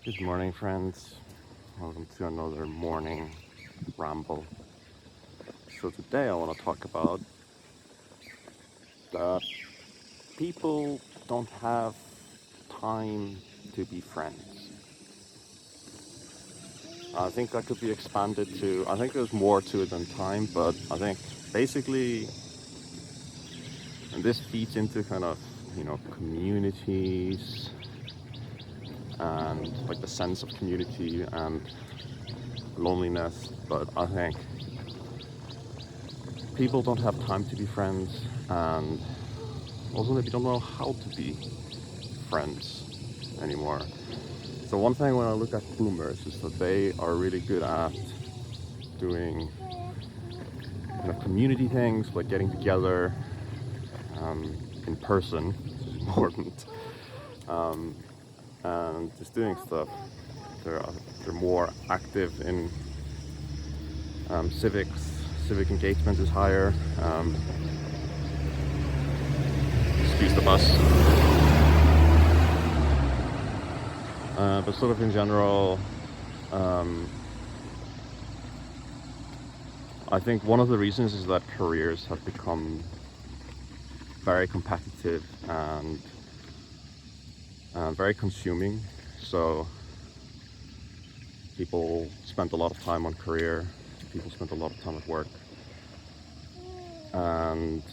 Good morning, friends. Welcome to another morning ramble. So, today I want to talk about that people don't have time to be friends. I think that could be expanded to, I think there's more to it than time, but I think basically, and this feeds into kind of, communities and like the sense of community and loneliness, but I think people don't have time to be friends, and also they don't know how to be friends anymore. So one thing when I look at boomers is that they are really good at doing community things, like getting together in person, which is important, um, and just doing stuff. They're they're more active in civics. Civic engagement is higher. Excuse the bus. But sort of in general, I think one of the reasons is that careers have become very competitive and very consuming. So people spend a lot of time on career, people spend a lot of time at work, and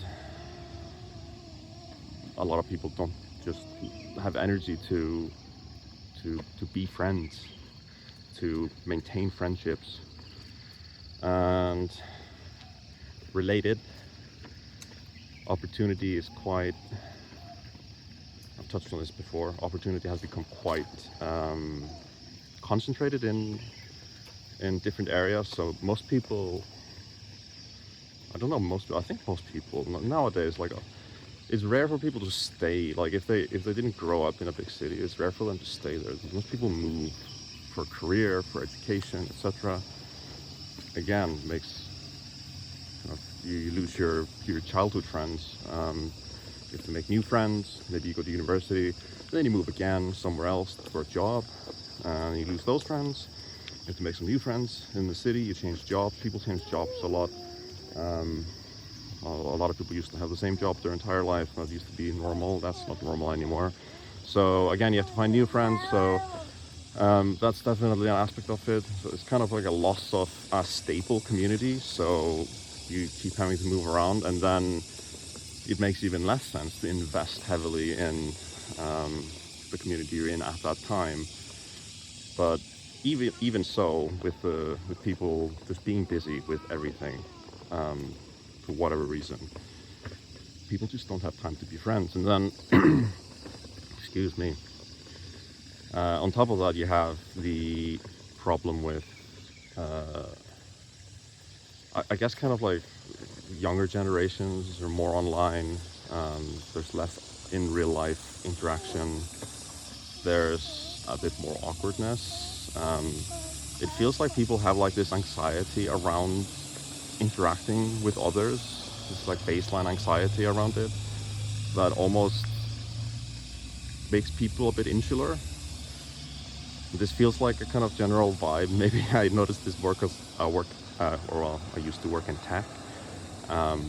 a lot of people don't just have energy to be friends, to maintain friendships. And related, opportunity is quite, I've touched on this before, opportunity has become quite concentrated in different areas. So most people, I don't know, I think most people nowadays, like, it's rare for people to stay. Like if they didn't grow up in a big city, it's rare for them to stay there. Most people move for career, for education, etc. Again, makes you lose your childhood friends. You have to make new friends. Maybe you go to university, then you move again somewhere else for a job, and you lose those friends. You have to make some new friends in the city. You change jobs. People change jobs a lot. A lot of people used to have the same job their entire life. That used to be normal. That's not normal anymore. So again, you have to find new friends. So that's definitely an aspect of it. So it's kind of like a loss of a staple community. So you keep having to move around, and then it makes even less sense to invest heavily in the community you're in at that time. But even so, with people just being busy with everything, for whatever reason, people just don't have time to be friends. And then, excuse me. On top of that, you have the problem with, I guess, kind of like younger generations are more online. There's less in real life interaction. There's a bit more awkwardness. It feels like people have like this anxiety around interacting with others. It's like baseline anxiety around it that almost makes people a bit insular. This feels like a kind of general vibe. Maybe I noticed this more because I work, or well, I used to work in tech. So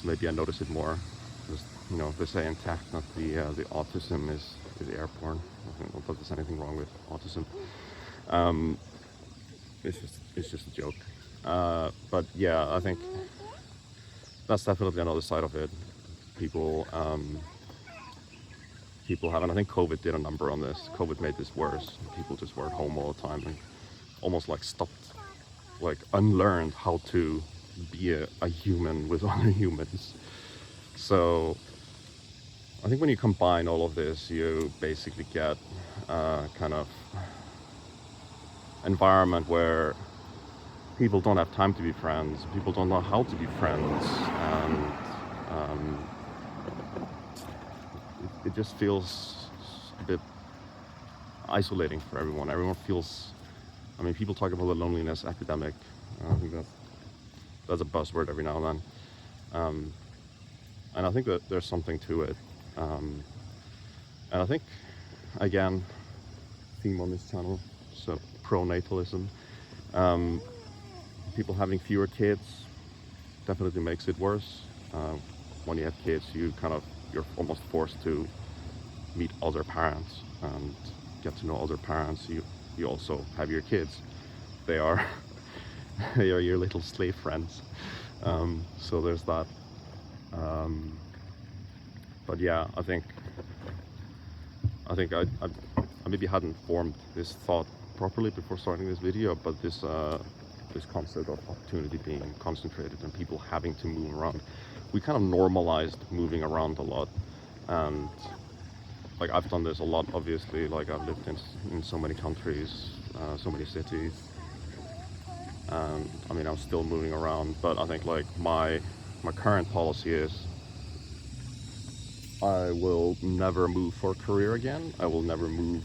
maybe I notice it more. Because, they say in tech that the autism is airborne. I don't know if there's anything wrong with autism. It's just a joke. But yeah, I think that's definitely another side of it. People people have, and I think COVID did a number on this. COVID made this worse. People just were at home all the time and almost like stopped, like unlearned how to be a human with other humans. So I think when you combine all of this, you basically get a kind of environment where people don't have time to be friends, people don't know how to be friends, and it just feels a bit isolating for everyone. Everyone feels, I mean, people talk about the loneliness epidemic. I think that's a buzzword every now and then. And I think that there's something to it. And I think, again, theme on this channel. So pronatalism. People having fewer kids definitely makes it worse. When you have kids, you're almost forced to meet other parents and get to know other parents. You also have your kids. They are they are your little slave friends. So there's that. But yeah, I think I maybe hadn't formed this thought properly before starting this video, but this concept of opportunity being concentrated and people having to move around, we kind of normalized moving around a lot. And like, I've done this a lot, obviously. Like, I've lived in so many countries, so many cities, and I mean, I'm still moving around. But I think like my current policy is I will never move for a career again. I will never move.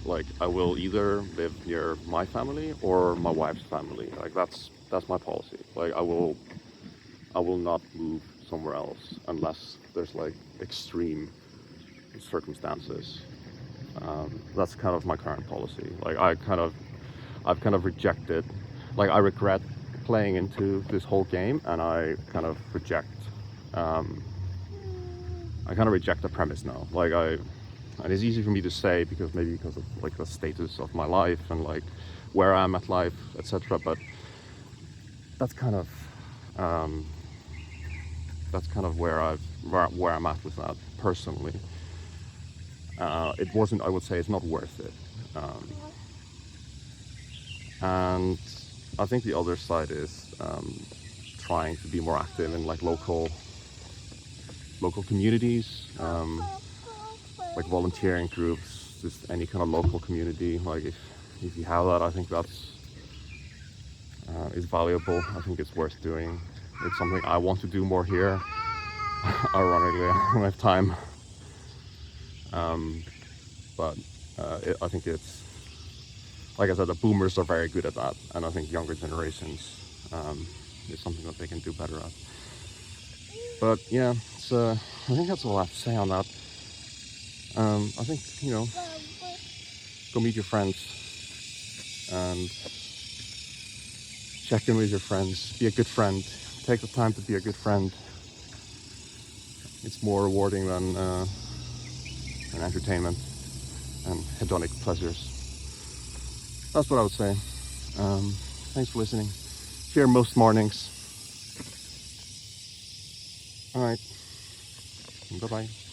Like, I will either live near my family or my wife's family. Like, that's my policy. Like, I will not move somewhere else unless there's like extreme circumstances. That's kind of my current policy. Like, I've kind of rejected. Like, I regret playing into this whole game, and I kind of reject. I kind of reject the premise now. Like, and it's easy for me to say because of like the status of my life and like where I'm at life, etc. But that's kind of where I'm at with that personally. It wasn't. I would say it's not worth it. And I think the other side is trying to be more active in like local communities, like volunteering groups, just any kind of local community. Like, if you have that, I think that's is valuable. I think it's worth doing. It's something I want to do more here. Ironically, I don't have time. But I think it's, like I said, the boomers are very good at that, and I think younger generations is something that they can do better at. But yeah, I think that's all I have to say on that. I think, go meet your friends and check in with your friends. Be a good friend. Take the time to be a good friend. It's more rewarding than entertainment and hedonic pleasures. That's what I would say. Thanks for listening. Here most mornings. All right. Bye-bye.